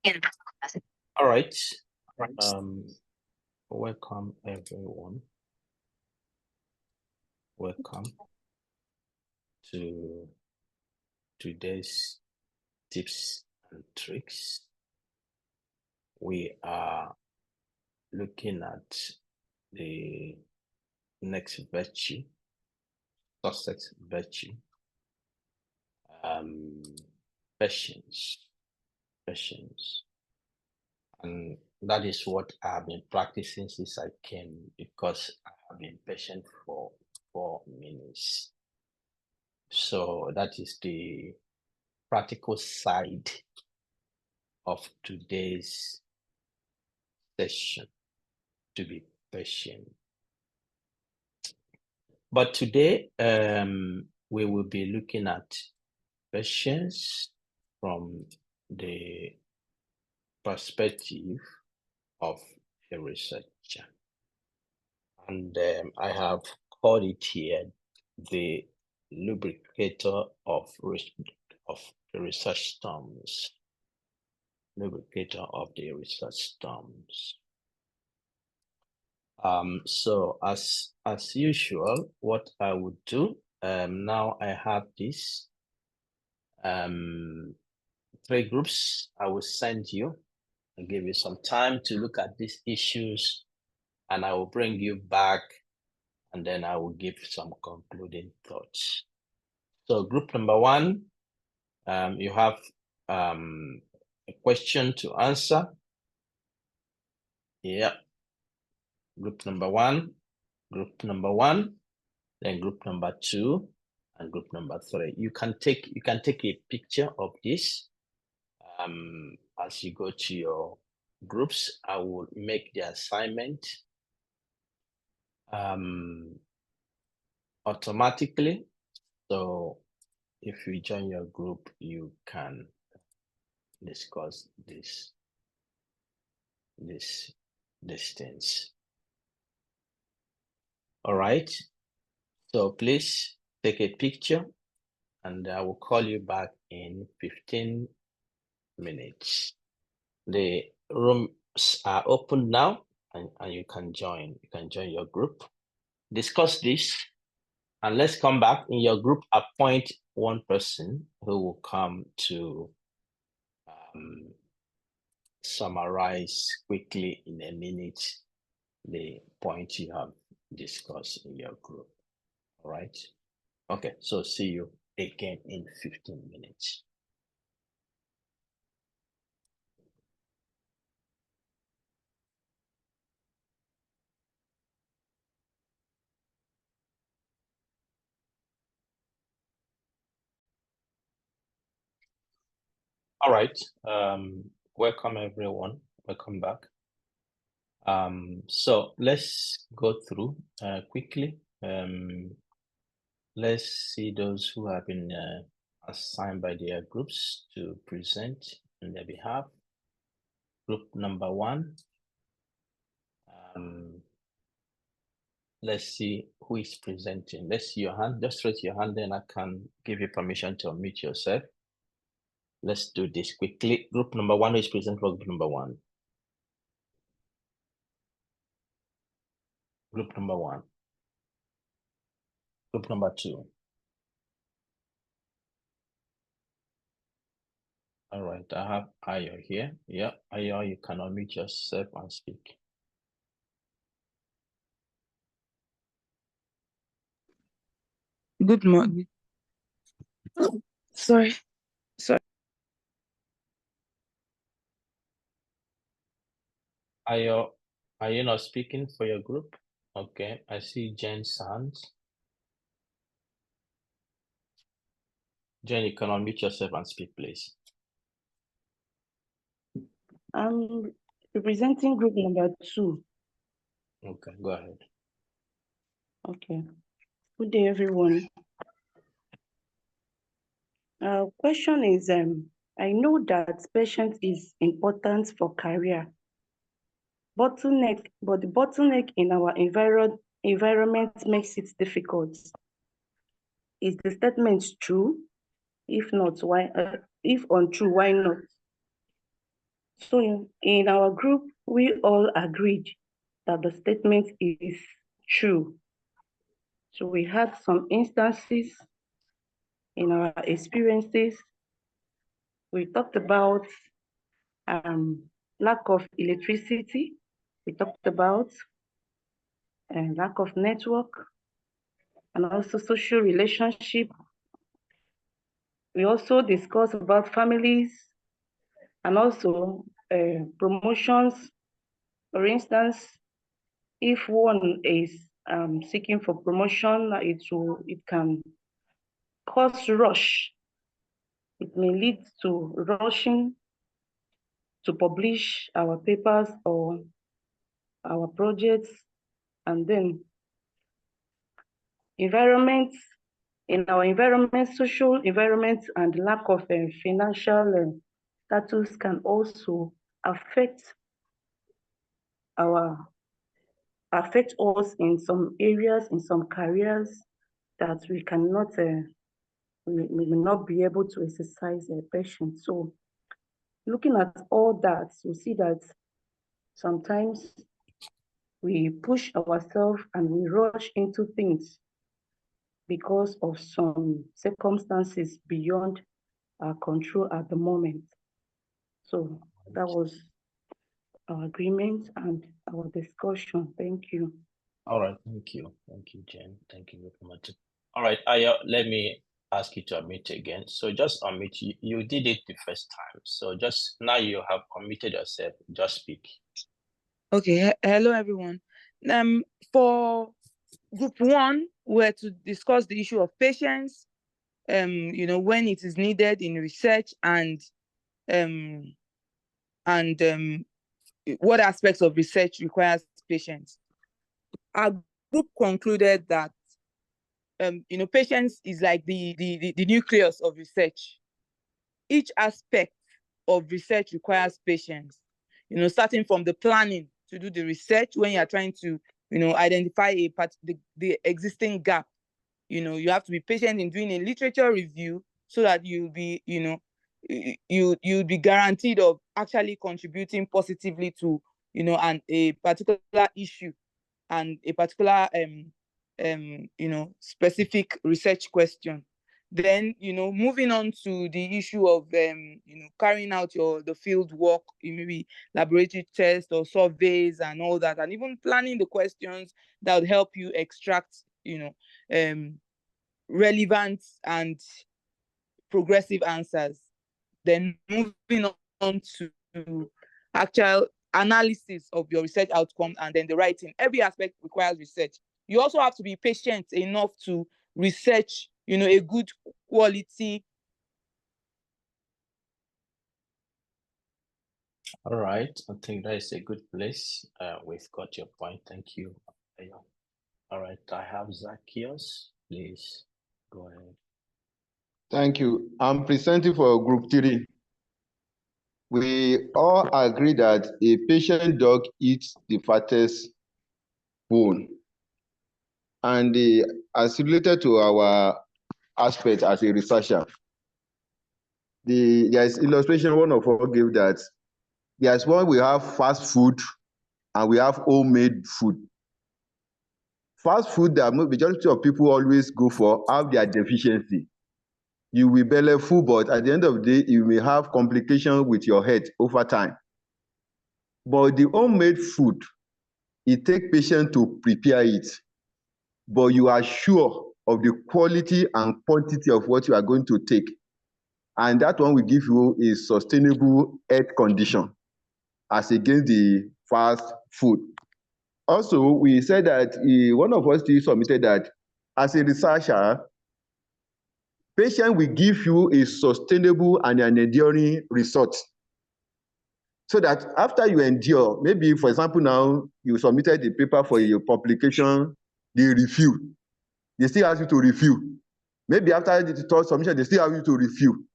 All right. Welcome everyone. Welcome to today's tips and tricks. We are looking at the next virtue, success virtue, patience. And that is what I have been practicing since I came, because I have been patient for 4 minutes. So that is the practical side of today's session, to be patient. But today, we will be looking at patience from the perspective of a researcher. And I have called it here the lubricator of the research terms. Lubricator of the research terms. So as usual, what I would do, now I have this 3 groups I will send you. I'll give you some time to look at these issues, and I will bring you back, and then I will give some concluding thoughts. So group number 1, you have a question to answer. Yeah. Group number 1, then group number 2, and group number 3. You can take a picture of this as you go to your groups. I will make the assignment automatically. So if you join your group, you can discuss this distance. All right. So please take a picture, and I will call you back in 15 minutes. The rooms are open now, and you can join. You can join your group, discuss this, and let's come back. In your group, appoint one person who will come to summarize quickly in a minute the point you have discussed in your group. All right. Okay, so see you again in 15 minutes. All right. Welcome everyone. Welcome back. So let's go through quickly. Let's see those who have been assigned by their groups to present on their behalf. Group number 1. Let's see who is presenting. Let's see your hand. Just raise your hand, and I can give you permission to unmute yourself. Let's do this quickly. Group number 1 is present for group number 1. Group number 1. Group number 2. All right, I have Ayo here. Yeah, Ayo, you can unmute yourself and speak. Good morning. Sorry. Ayo, are you not speaking for your group? Okay, I see Jen's hands. Jen, you can unmute yourself and speak, please. I'm representing group number 2. Okay, go ahead. Okay. Good day, everyone. Question is, I know that patience is important for career. But the bottleneck in our environment makes it difficult. Is the statement true? If not, why? If untrue, why not? So in our group, we all agreed that the statement is true. So we had some instances in our experiences. We talked about lack of electricity. We talked about lack of network and also social relationship. We also discussed about families and also promotions. For instance, if one is seeking for promotion, it can cause rush. It may lead to rushing to publish our papers or our projects, and then environment, in our environment, social environment, and lack of financial status can also affect us in some areas, in some careers that we cannot, we will not be able to exercise patience. So looking at all that, we see that sometimes we push ourselves and we rush into things because of some circumstances beyond our control at the moment. So that was our agreement and our discussion. Thank you. All right, thank you. Thank you, Jen. Thank you very much. All right, Aya, let me ask you to unmute again. So just unmute. You did it the first time. So just now you have committed yourself. Just speak. Okay, hello everyone. For group one, we're to discuss the issue of patience, when it is needed in research and what aspects of research requires patience. Our group concluded that patience is like the nucleus of research. Each aspect of research requires patience. Starting from the planning to do the research when you are trying to, identify the existing gap. You have to be patient in doing a literature review so that you'll be, you'll be guaranteed of actually contributing positively to, a particular issue and a particular, specific research question. Then, moving on to the issue of, carrying out the field work, maybe laboratory tests or surveys and all that, and even planning the questions that would help you extract, relevant and progressive answers. Then moving on to actual analysis of your research outcome and then the writing. Every aspect requires research. You also have to be patient enough to research, a good quality. All right, I think that is a good place. We've got your point. Thank you. All right, I have Zacchaeus. Please go ahead. Thank you. I'm presenting for group 3. We all agree that a patient dog eats the fattest bone. And as related to our aspect as a researcher, there's illustration one of us gave that there's one we have fast food and we have homemade food. Fast food that majority of people always go for have their deficiency. You will be full, but at the end of the day, you may have complications with your head over time. But the homemade food, it takes patience to prepare it, but you are sure of the quality and quantity of what you are going to take. And that one will give you a sustainable health condition as against the fast food. Also, we said that one of us submitted that as a researcher, patience will give you a sustainable and an enduring result. So that after you endure, maybe for example now, you submitted the paper for your publication, they review. They still ask you to review. Maybe after the third submission, they still ask you to review.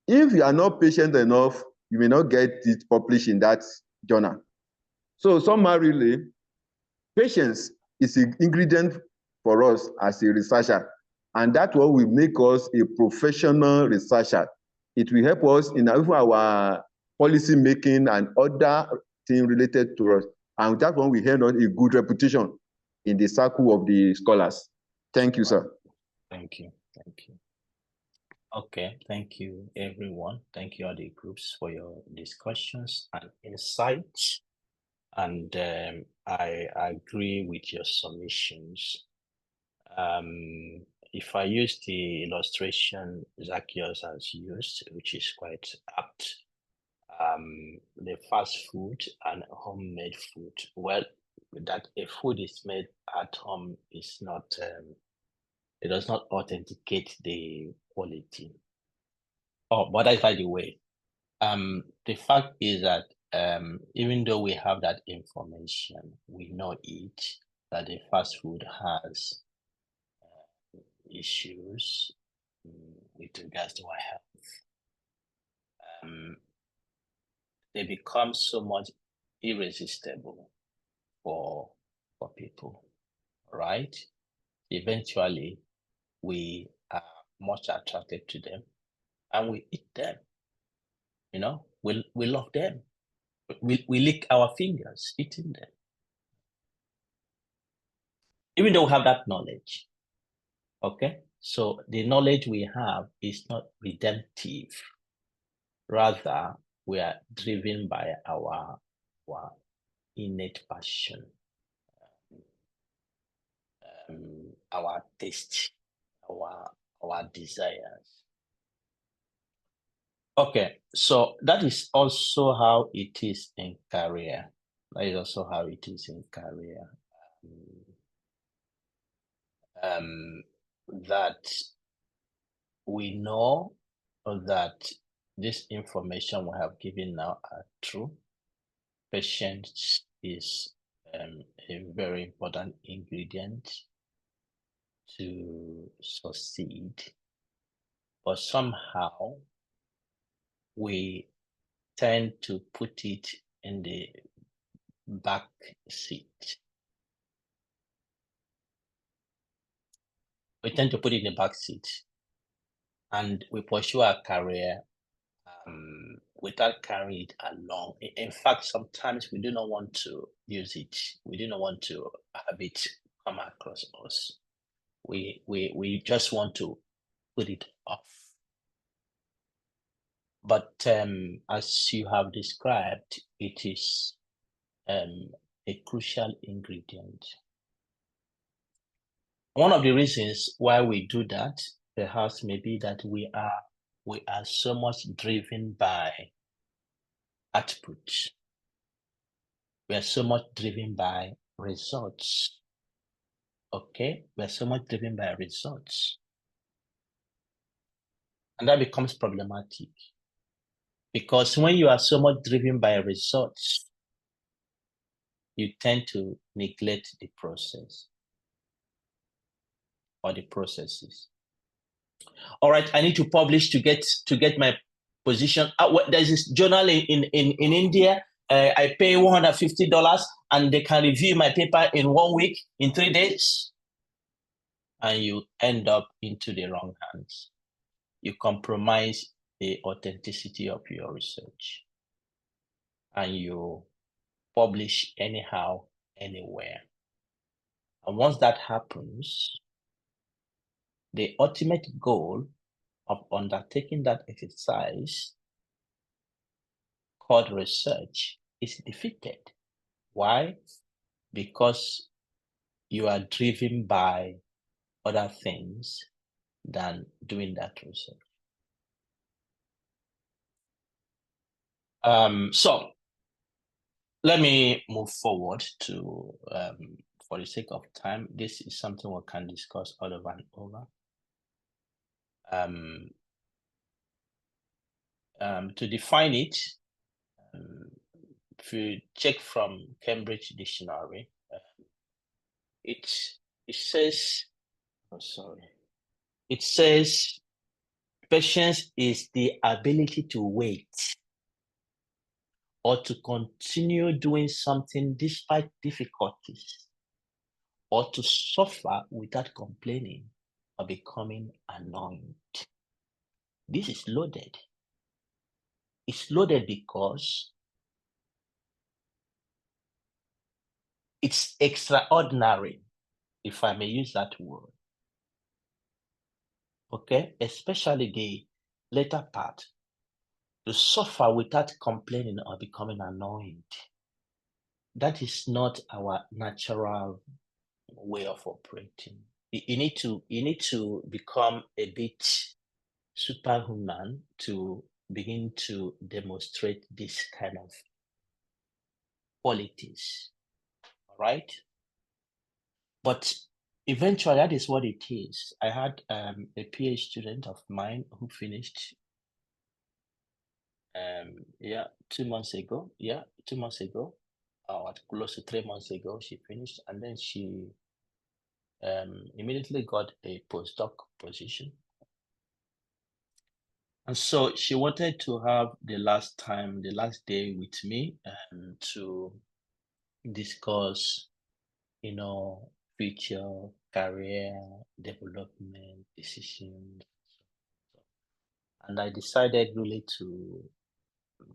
If you are not patient enough, you may not get it published in that journal. So summarily, patience is an ingredient for us as a researcher. And that what will make us a professional researcher. It will help us in our policy making and other things related to us. And that one we earn a good reputation in the circle of the scholars. Thank you, sir. Thank you. Thank you. Okay, thank you, everyone. Thank you, all the groups, for your discussions and insights. And I agree with your submissions. If I use the illustration Zacchaeus has used, which is quite apt, the fast food and homemade food, well, that a food is made at home is not, it does not authenticate the quality. Oh, but that's by the way. The fact is that even though we have that information, we know it, that the fast food has issues with regards to our health. They become so much irresistible for people, right? Eventually, we are much attracted to them and we eat them. You know, we love them. We lick our fingers eating them. Even though we have that knowledge, okay? So the knowledge we have is not redemptive. Rather, we are driven by our innate passion, our taste, our desires. Okay, so that is also how it is in career. That is also how it is in career. That we know that this information we have given now are true. Patience is a very important ingredient to succeed, but somehow we tend to put it in the back seat. We tend to put it in the back seat, and we pursue our career without carrying it along. In fact, sometimes we do not want to use it. We do not want to have it come across us. We just want to put it off. But as you have described, it is a crucial ingredient. One of the reasons why we do that, perhaps, may be that we are so much driven by output. We are so much driven by results. Okay, we are so much driven by results, and that becomes problematic, because when you are so much driven by results, you tend to neglect the process or the processes. All right, I need to publish to get my position. There's this journal in India. I pay $150 and they can review my paper in 1 week, in 3 days, and you end up into the wrong hands. You compromise the authenticity of your research, and you publish anyhow, anywhere. And once that happens, the ultimate goal of undertaking that exercise called research is defeated. Why? Because you are driven by other things than doing that research. So let me move forward to, for the sake of time, this is something we can discuss all over and over. To define it, if you check from Cambridge Dictionary, it says, it says patience is the ability to wait or to continue doing something despite difficulties, or to suffer without complaining or becoming annoyed. This is loaded. It's loaded because it's extraordinary, if I may use that word. Okay, especially the later part, to suffer without complaining or becoming annoyed. That is not our natural way of operating. You need to become a bit superhuman to begin to demonstrate this kind of qualities. All right. But eventually, that is what it is. I had a PhD student of mine who finished, 2 months ago. 2 months ago, or close to 3 months ago, she finished, and then she immediately got a postdoc position. And so she wanted to have the last day with me to discuss, future career development decisions. And I decided really to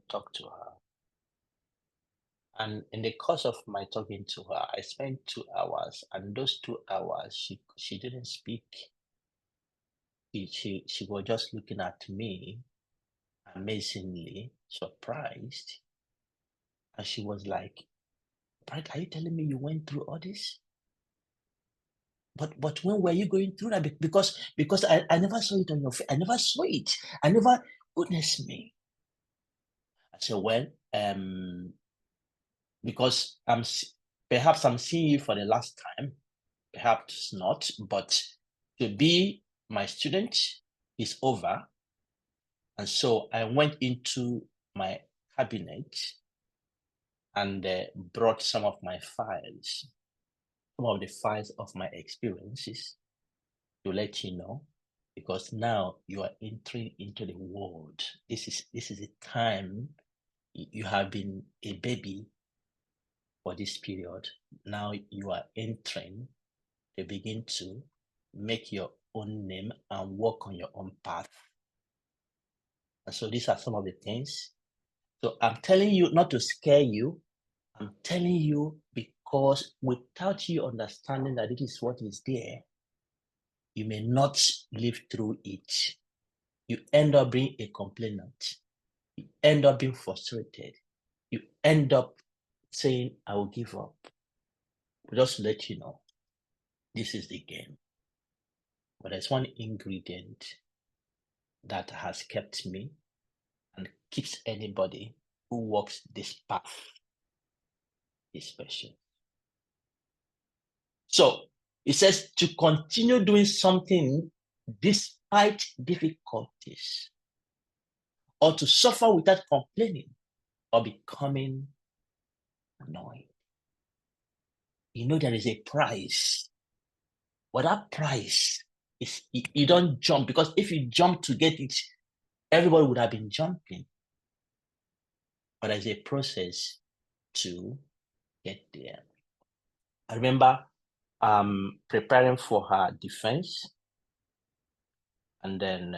talk to her. And in the course of my talking to her, I spent 2 hours, and those 2 hours she didn't speak. She was just looking at me, amazingly surprised. And she was like, "Bright, are you telling me you went through all this? But when were you going through that? Because I never saw it on your face. I never saw it. I never, goodness me." I said, "Well, because perhaps I'm seeing you for the last time, perhaps not, but to be my student is over." And so I went into my cabinet and brought some of my files, some of the files of my experiences, to let you know, because now you are entering into the world. This is a time you have been a baby for this period. Now you are entering to begin to make your own name and walk on your own path. And so these are some of the things. So I'm telling you not to scare you. I'm telling you because without you understanding that it is what is there, you may not live through it. You end up being a complainant. You end up being frustrated. You end up saying, "I will give up." But just to let you know, this is the game. But there's one ingredient that has kept me and keeps anybody who walks this path is patient. So it says to continue doing something despite difficulties, or to suffer without complaining or becoming annoyed. There is a price, but that price is you don't jump, because if you jump to get it, everybody would have been jumping. But there's a process to get there. I remember preparing for her defense, and then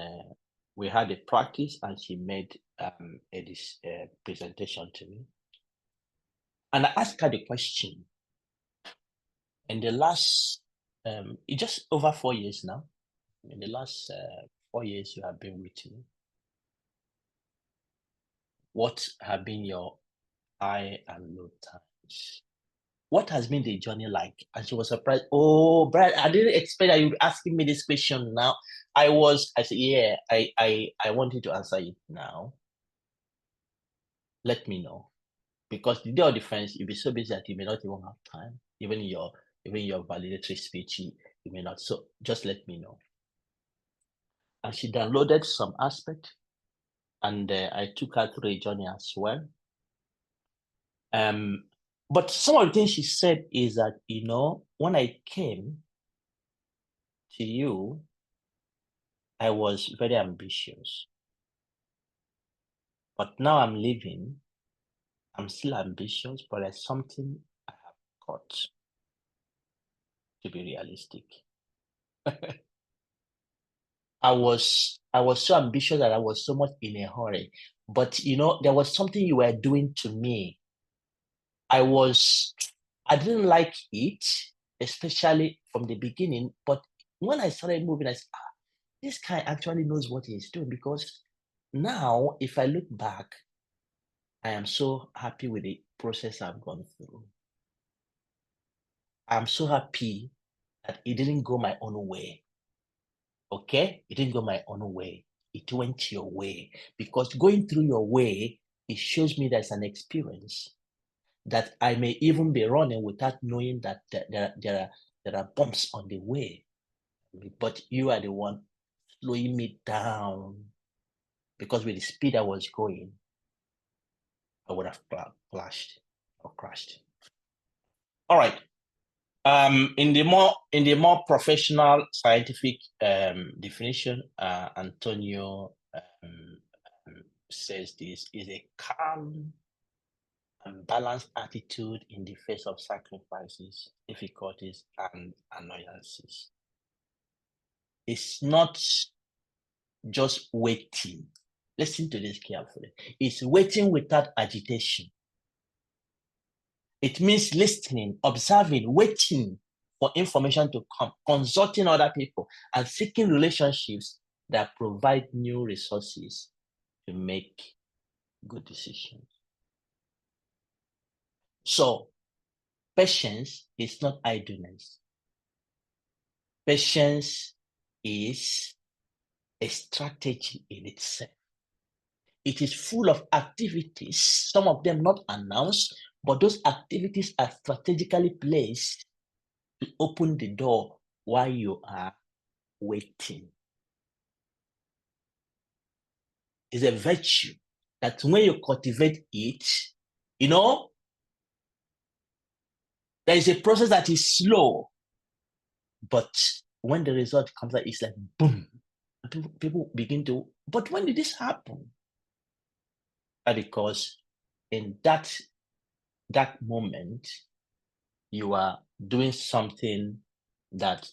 we had a practice, and she made this presentation to me. And I asked her the question, in the last, it's just over 4 years now, in the last 4 years you have been with me, what have been your high and low times? What has been the journey like? And she was surprised. "Oh, Brad, I didn't expect that you were asking me this question now." I said, "Yeah, I want you to answer it now. Let me know." Because the day of defense, you'll be so busy that you may not even have time. Even your validatory speech, you may not. So just let me know. And she downloaded some aspect, and I took her through a journey as well. But some of the things she said is that, when I came to you, I was very ambitious. But now I'm leaving, I'm still ambitious, but there's something I have got to be realistic. I was I was so ambitious that I was so much in a hurry. But you know, there was something you were doing to me. I didn't like it, especially from the beginning. But when I started moving, I said, this guy actually knows what he's doing, because now, if I look back, I am so happy with the process I've gone through. I'm so happy that it didn't go my own way. Okay? It didn't go my own way. It went your way. Because going through your way, it shows me there's an experience that I may even be running without knowing that there are bumps on the way. But you are the one slowing me down, because with the speed I was going, I would have flashed or crashed. All right. In the more professional scientific definition, Antonio says this is a calm and balanced attitude in the face of sacrifices, difficulties, and annoyances. It's not just waiting. Listen to this carefully. It's waiting without agitation. It means listening, observing, waiting for information to come, consulting other people, and seeking relationships that provide new resources to make good decisions. So, patience is not idleness. Patience is a strategy in itself. It is full of activities, some of them not announced, but those activities are strategically placed to open the door while you are waiting. It's a virtue that when you cultivate it, you know, there is a process that is slow, but when the result comes out, it's like boom. People begin to, but when did this happen? Because in that moment, you are doing something that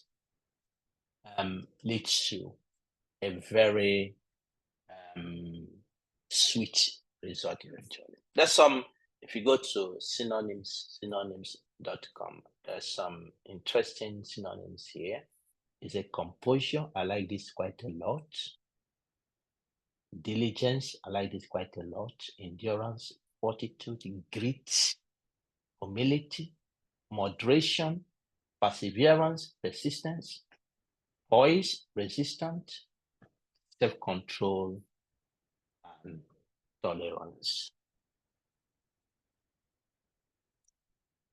leads to a very sweet result eventually. There's some, if you go to synonyms.com, there's some interesting synonyms here. Is a composure. I like this quite a lot. Diligence. I like this quite a lot. Endurance, fortitude, grit, humility, moderation, perseverance, persistence, poise, resistance, self-control, and tolerance.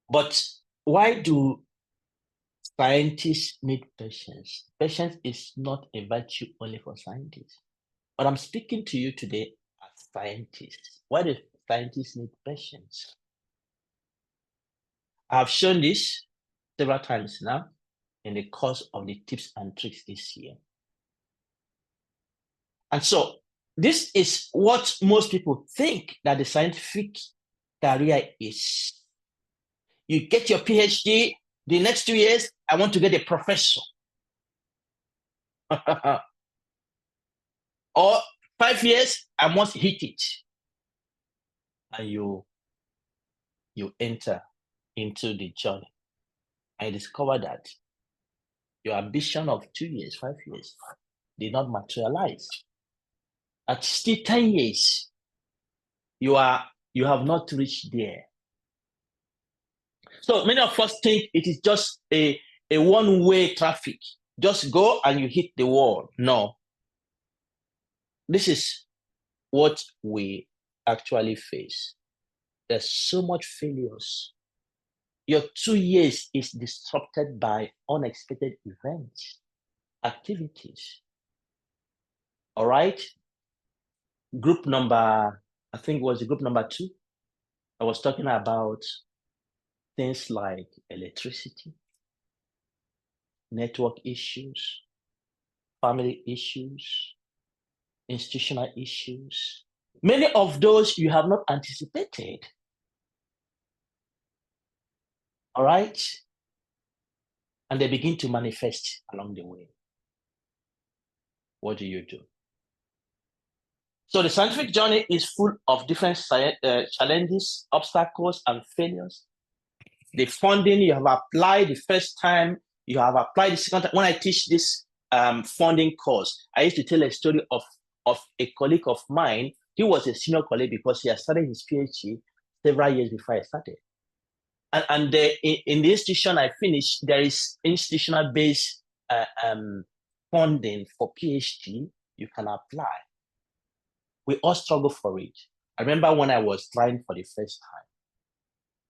But why do scientists need patience? Patience is not a virtue only for scientists. But I'm speaking to you today as scientists. Why do scientists need patience? I've shown this several times now in the course of the tips and tricks this year. And so this is what most people think that the scientific career is. You get your PhD, the next 2 years, I want to get a professor. Or 5 years, I must hit it. And you enter into the journey. I discovered that your ambition of 2 years, 5 years did not materialize. At still 10 years, you have not reached there. So many of us think it is just a one-way traffic. Just go and you hit the wall. No. This is what we actually face. There's so much failures. Your 2 years is disrupted by unexpected events, activities. All right? Group number, I think it was group number 2. I was talking about things like electricity, network issues, family issues, institutional issues. Many of those you have not anticipated. All right? And they begin to manifest along the way. What do you do? So the scientific journey is full of different challenges, obstacles, and failures. The funding you have applied the first time, you have applied the second time. When I teach this funding course, I used to tell a story of a colleague of mine. He was a senior colleague because he had started his PhD several years before I started. And in the institution I finished, there is institutional-based funding for PhD. You can apply. We all struggle for it. I remember when I was trying for the first time,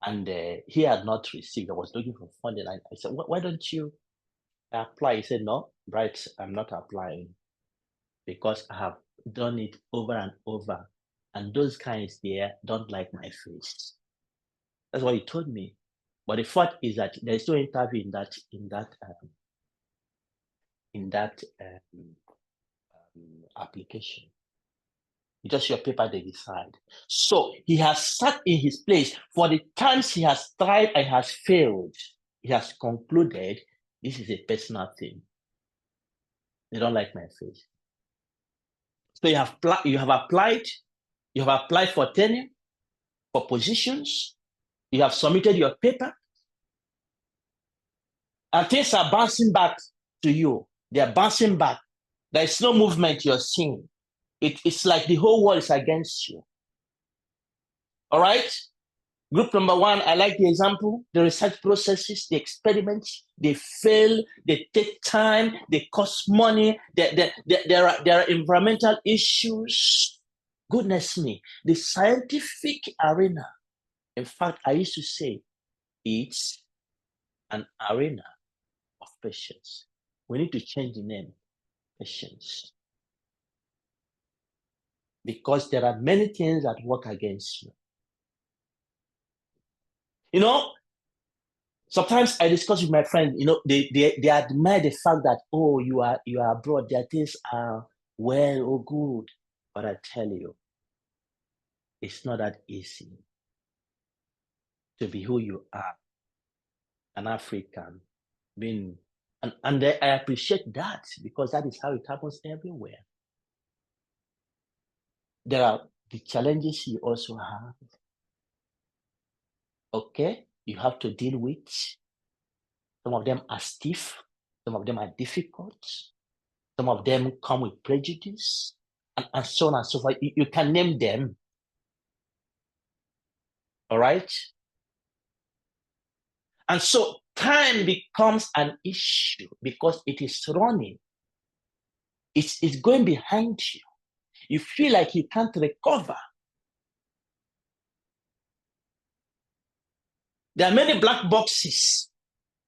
and he had not received. I was looking for funding. I said, "Why don't you apply?" He said, "No, Bright, I'm not applying because I have done it over and over, and those kinds there don't like my face." That's what he told me. But the fact is that there is no interview in that application. It's just your paper they decide. So he has sat in his place for the times he has tried and has failed. He has concluded this is a personal thing. They don't like my face. So you have applied for tenure, for positions. You have submitted your paper, and things are bouncing back to you. They are bouncing back. There is no movement you're seeing. It's like the whole world is against you. All right? Group number one, I like the example. The research processes, the experiments, they fail, they take time, they cost money, there are environmental issues. Goodness me, the scientific arena, in fact, I used to say it's an arena of patience. We need to change the name, patience. Because there are many things that work against you. You know, sometimes I discuss with my friends, you know, they admire the fact that, oh, you are abroad, their things are well or good. But I tell you, it's not that easy to be who you are, an African, being, and I appreciate that because that is how it happens everywhere. There are the challenges you also have. Okay, you have to deal with. Some of them are stiff, some of them are difficult, some of them come with prejudice, and so on and so forth. You can name them. All right? And so time becomes an issue because it is running. It's going behind you. You feel like you can't recover. There are many black boxes.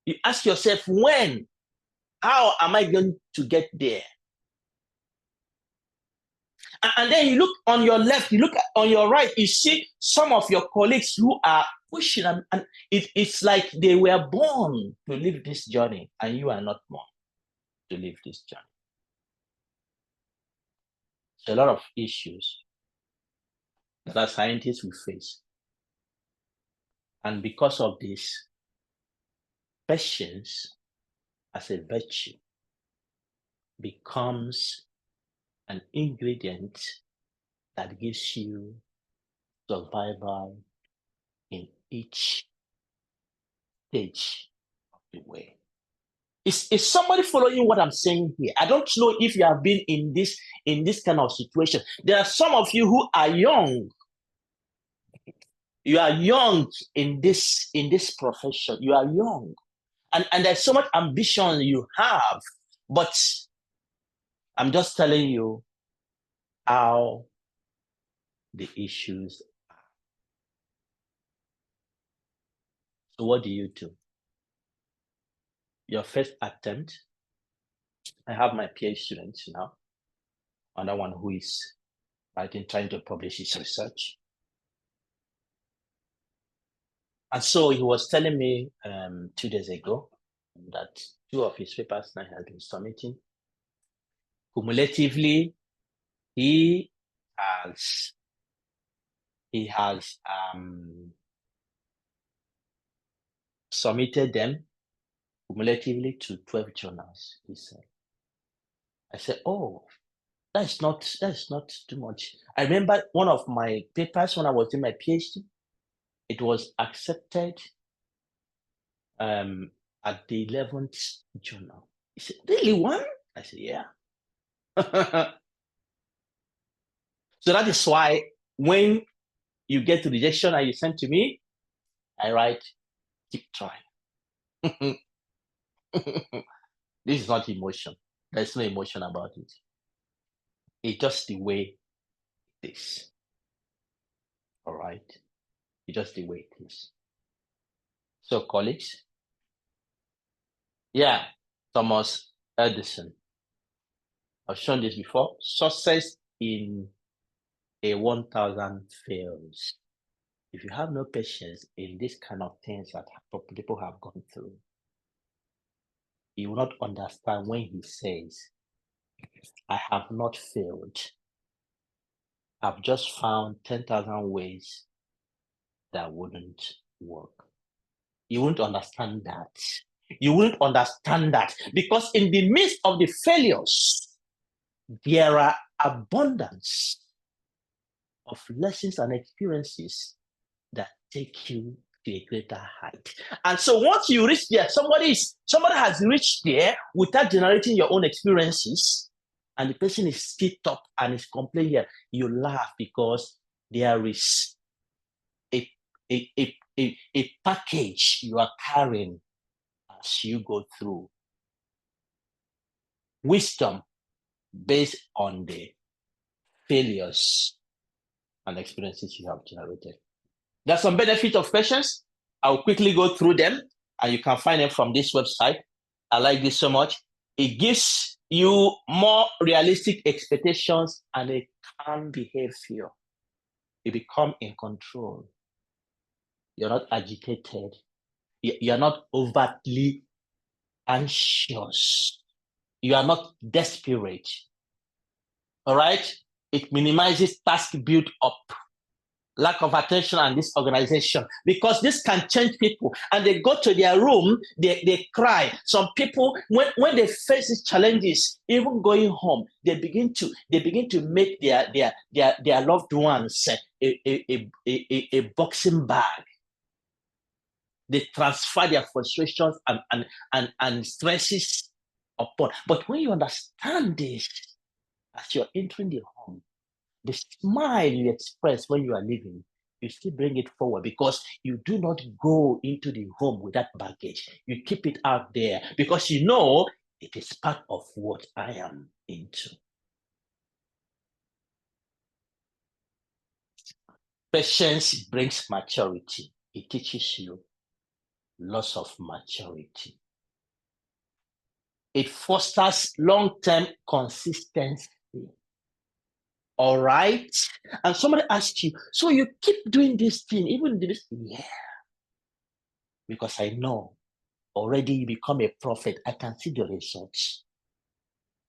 You ask yourself, when? How am I going to get there? And then you look on your left, you look on your right, you see some of your colleagues who are pushing, and it's like they were born to live this journey, and you are not born to live this journey. There's a lot of issues that our scientists will face. And because of this, patience as a virtue becomes an ingredient that gives you survival in each stage of the way. Is somebody following what I'm saying here? I don't know if you have been in this kind of situation. There are some of you who are young. You are young in this profession. You are young. And there's so much ambition you have, but I'm just telling you how the issues are. So what do you do? Your first attempt, I have my PhD students now, another one who is trying to publish his research. And so he was telling me 2 days ago that 2 of his papers now has been submitting. Cumulatively, he has submitted them cumulatively to 12 journals, he said. I said, oh, That's not too much. I remember one of my papers when I was doing my PhD, it was accepted at the 11th journal. He said, really one? I said, yeah. So that is why when you get rejection and you send to me, I write, keep trying. This is not emotion. There's no emotion about it. It's just the way it is. All right? It's just the way it is. So, colleagues, yeah, Thomas Edison. I've shown this before. Success in a 1,000 fails. If you have no patience in this kind of things that people have gone through, you will not understand when he says, I have not failed. I've just found 10,000 ways that wouldn't work. You wouldn't understand that. You wouldn't understand that because in the midst of the failures, there are abundance of lessons and experiences that take you to a greater height. And so once you reach there, somebody has reached there without generating your own experiences, and the person is still up and is complaining here, you laugh because there is a package you are carrying as you go through. Wisdom based on the failures and experiences you have generated. There's some benefit of patience. I'll quickly go through them, and you can find them from this website. I like this so much. It gives you more realistic expectations and a calm behavior. You become in control. You're not agitated. You're not overtly anxious. You are not desperate. All right? It minimizes task build up, lack of attention and disorganization, because this can change people. And they go to their room, they cry. Some people, when they face these challenges, even going home, they begin to make their loved ones a boxing bag. They transfer their frustrations and stresses upon. But when you understand this, as you're entering the home, the smile you express when you are leaving, you still bring it forward because you do not go into the home with that baggage. You keep it out there because you know it is part of what I am into. Patience brings maturity. It teaches you loss of maturity. It fosters long-term consistency. All right? And somebody asks you, so you keep doing this thing, even this? Yeah. Because I know already you become a prophet. I can see the results.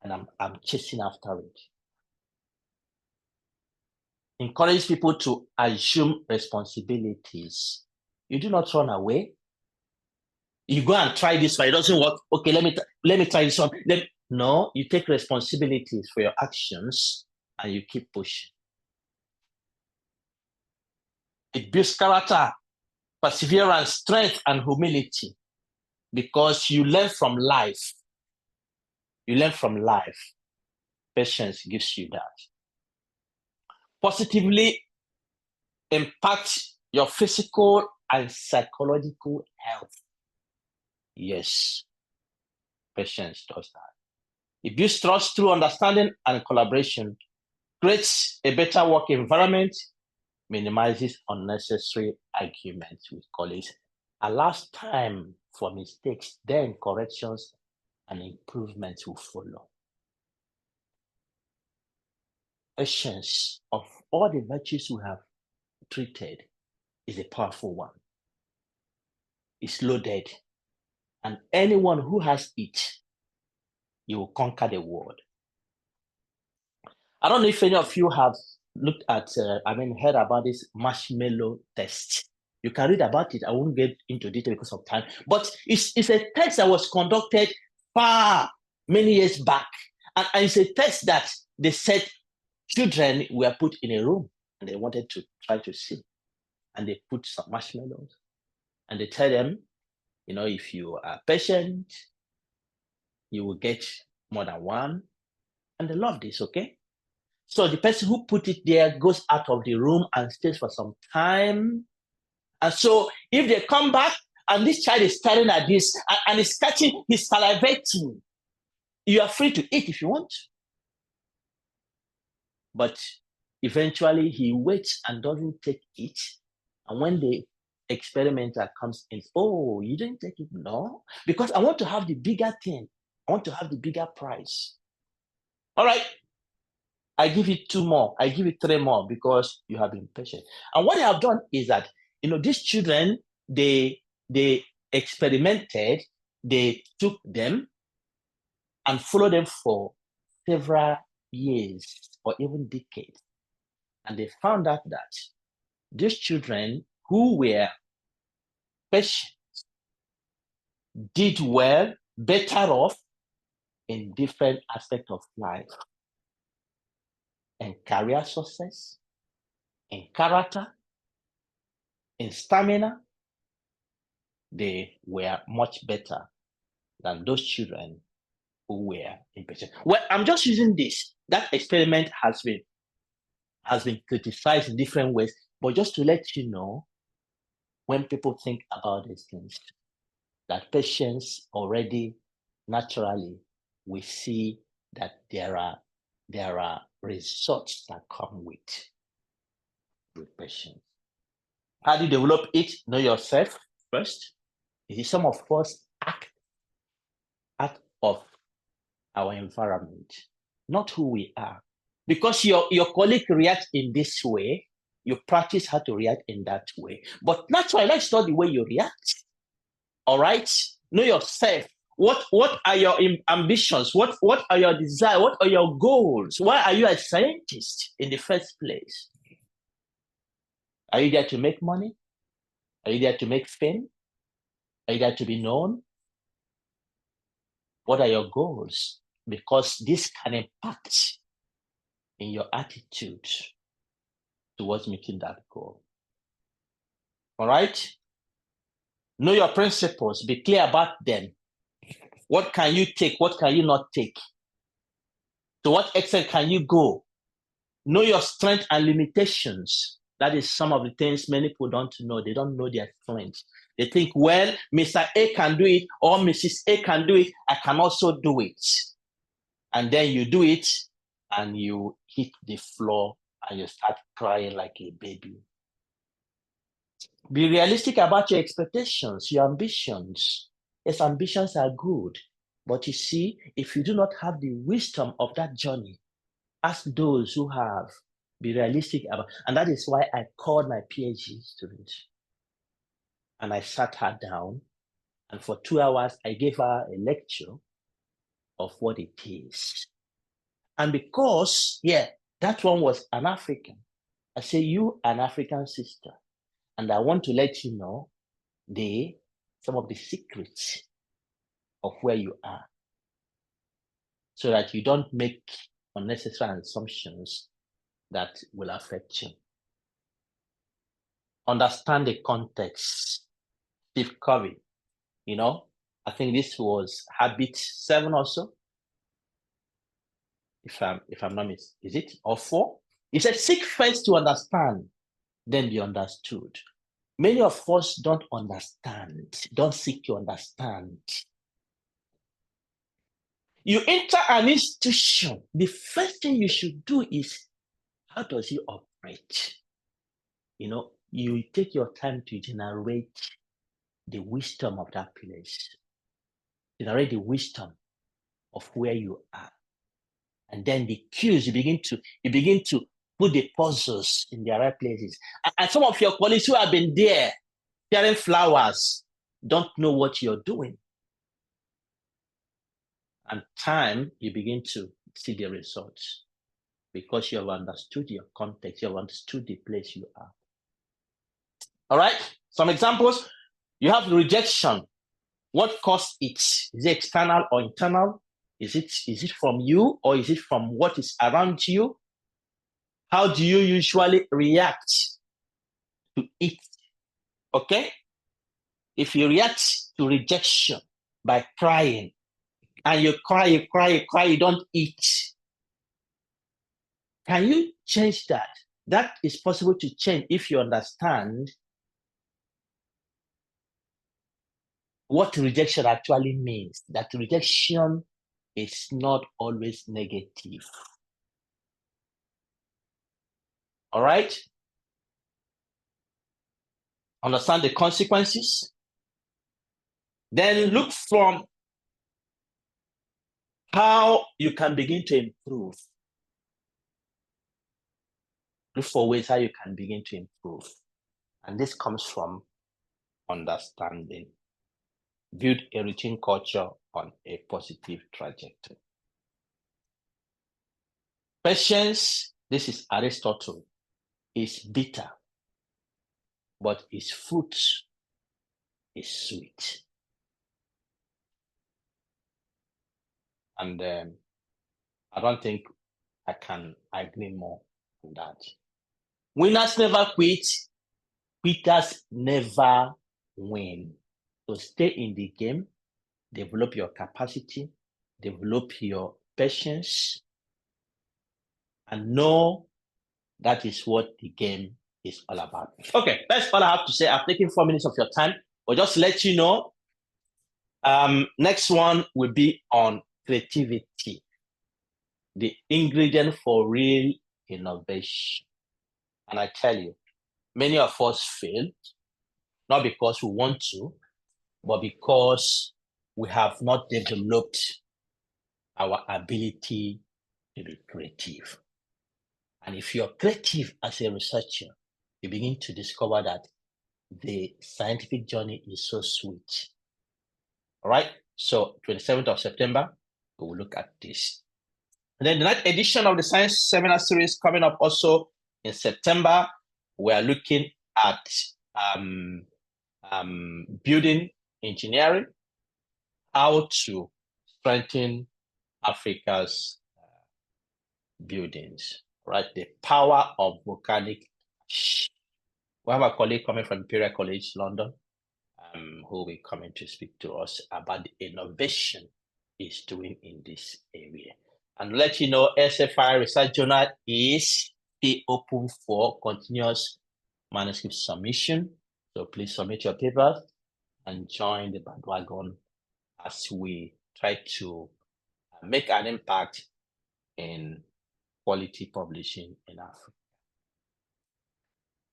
And I'm chasing after it. Encourage people to assume responsibilities. You do not run away. You go and try this one. It doesn't work. Okay, let me try this one. No, you take responsibilities for your actions and you keep pushing. It builds character, perseverance, strength, and humility because you learn from life. You learn from life. Patience gives you that. Positively impact your physical and psychological health. Yes, patience does that. It builds trust through understanding and collaboration, creates a better work environment, minimizes unnecessary arguments with colleagues, allows time for mistakes, then corrections and improvements will follow. Patience, of all the virtues we have treated, is a powerful one. It's loaded. And anyone who has it, you will conquer the world. I don't know if any of you have looked at, heard about this Marshmallow Test. You can read about it. I won't get into detail because of time. But it's a test that was conducted many years back. And it's a test that they said children were put in a room and they wanted to try to see. And they put some marshmallows and they tell them, if you are patient, you will get more than one. And they love this, okay? So the person who put it there goes out of the room and stays for some time. And so if they come back and this child is staring at this and is catching, he's salivating, you are free to eat if you want. But eventually he waits and doesn't take it. And when the experimenter comes in, oh, you didn't take it? No, because I want to have the bigger thing. I want to have the bigger prize. All right, I give you 2 more. I give you 3 more because you have been patient. And what I have done is that, these children, they experimented, they took them and followed them for several years or even decades. And they found out that these children who were patient did well, better off in different aspects of life, in career success, in character, in stamina. They were much better than those children who were impatient. Well, I'm just using this. That experiment has been criticized in different ways, but just to let you know, when people think about these things, that patience already naturally we see that there are results that come with patience. How do you develop it? Know yourself first. You see, some of us act out of our environment, not who we are. Because your colleague reacts in this way, you practice how to react in that way. But naturally, that's not the way you react. All right? Know yourself. What are your ambitions? What are your desires? What are your goals? Why are you a scientist in the first place? Are you there to make money? Are you there to make fame? Are you there to be known? What are your goals? Because this can impact in your attitude towards meeting that goal. All right? Know your principles. Be clear about them. What can you take? What can you not take? To what extent can you go? Know your strength and limitations. That is some of the things many people don't know. They don't know their strengths. They think, well, Mr. A can do it or Mrs. A can do it. I can also do it. And then you do it and you hit the floor and you start crying like a baby. Be realistic about your expectations, your ambitions. Yes, ambitions are good. But you see, if you do not have the wisdom of that journey, ask those who have. Be realistic about, and that is why I called my PhD student. And I sat her down, and for 2 hours, I gave her a lecture of what it is. And because, that one was an African, I say, you an African sister, and I want to let you know some of the secrets of where you are, so that you don't make unnecessary assumptions that will affect you. Understand the context. Steve Covey, I think this was habit 7 or so. If I'm not mistaken, is it or 4? He said, seek first to understand, then be understood. Many of us don't understand, don't seek to understand. You enter an institution, the first thing you should do is, how does it operate? You take your time to generate the wisdom of that place. Generate the wisdom of where you are. And then the cues, you begin to put the puzzles in their right places. And some of your colleagues who have been there, sharing flowers, don't know what you're doing. And time, you begin to see the results because you have understood your context, you have understood the place you are. All right, some examples. You have rejection. What caused it? Is it external or internal? Is it from you, or is it from what is around you? How do you usually react to it? Okay? If you react to rejection by crying, and you cry, you don't eat, can you change that? That is possible to change if you understand what rejection actually means. That rejection is not always negative. All right? Understand the consequences. Then look from how you can begin to improve. Look for ways how you can begin to improve. And this comes from understanding. Build a routine culture on a positive trajectory. Patience, this is Aristotle, is bitter, but its fruit is sweet. And I don't think I can agree more on that. Winners never quit. Quitters never win. So stay in the game, develop your capacity, develop your patience, and know that is what the game is all about. Okay, that's all I have to say. I've taken 4 minutes of your time, but just to let you know, next one will be on creativity, the ingredient for real innovation. And I tell you, many of us fail, not because we want to, but because we have not developed our ability to be creative. And if you're creative as a researcher, you begin to discover that the scientific journey is so sweet. All right, so 27th of September, we will look at this. And then the next edition of the Science Seminar Series coming up also in September, we are looking at building engineering, how to strengthen Africa's buildings, right? The power of volcanic ash. We have a colleague coming from Imperial College London, who will be coming to speak to us about the innovation he's doing in this area. And let you know, SFI Research Journal is still open for continuous manuscript submission. So please submit your papers and join the bandwagon as we try to make an impact in quality publishing in Africa.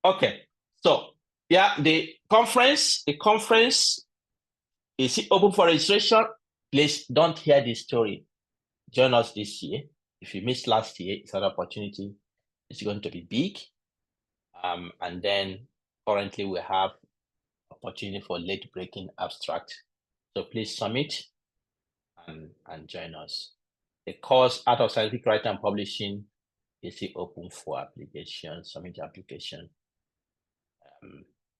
Okay, so yeah, the conference is open for registration. Please don't hear this story. Join us this year. If you missed last year, it's an opportunity. It's going to be big. And then currently we have opportunity for late breaking abstract. So please submit and join us. The course Art of Scientific Writing and Publishing is still open for application. Submit your application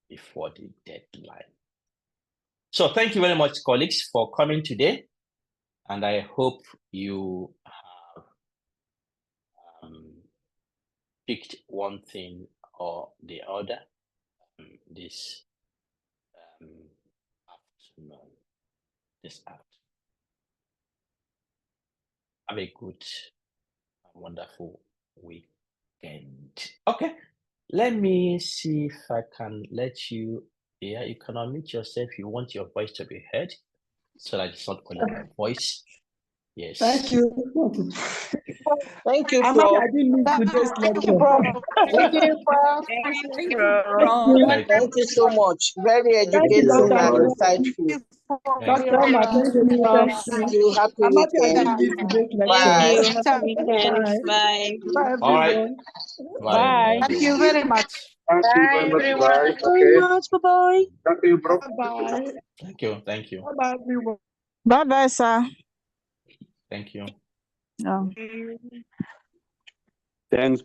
before the deadline. So thank you very much, colleagues, for coming today. And I hope you have picked one thing or the other this afternoon. Have a good and wonderful weekend. Okay, let me see if I can let you, yeah, you can unmute yourself if you want your voice to be heard, so that it's not only my voice. Yes. Thank you. Thank you, I Prof. didn't miss today's Thank you, lecture. Prof. Thank you, Prof. Thank you. Thank you so much. Very educating Dr. and Amaka. insightful. Dr. Amaka, thank you. Thank you. Happy Amaka, I weekend. didn't miss today's Bye. lecture. Happy weekend. Bye. Bye. Bye, All right. everyone. Bye. Thank you very much. Thank you very much. Bye. Okay. Bye-bye. Thank you, bro. Bye. Thank you. Bye, everyone. Bye-bye, sir. Thank you. Oh. Thanks.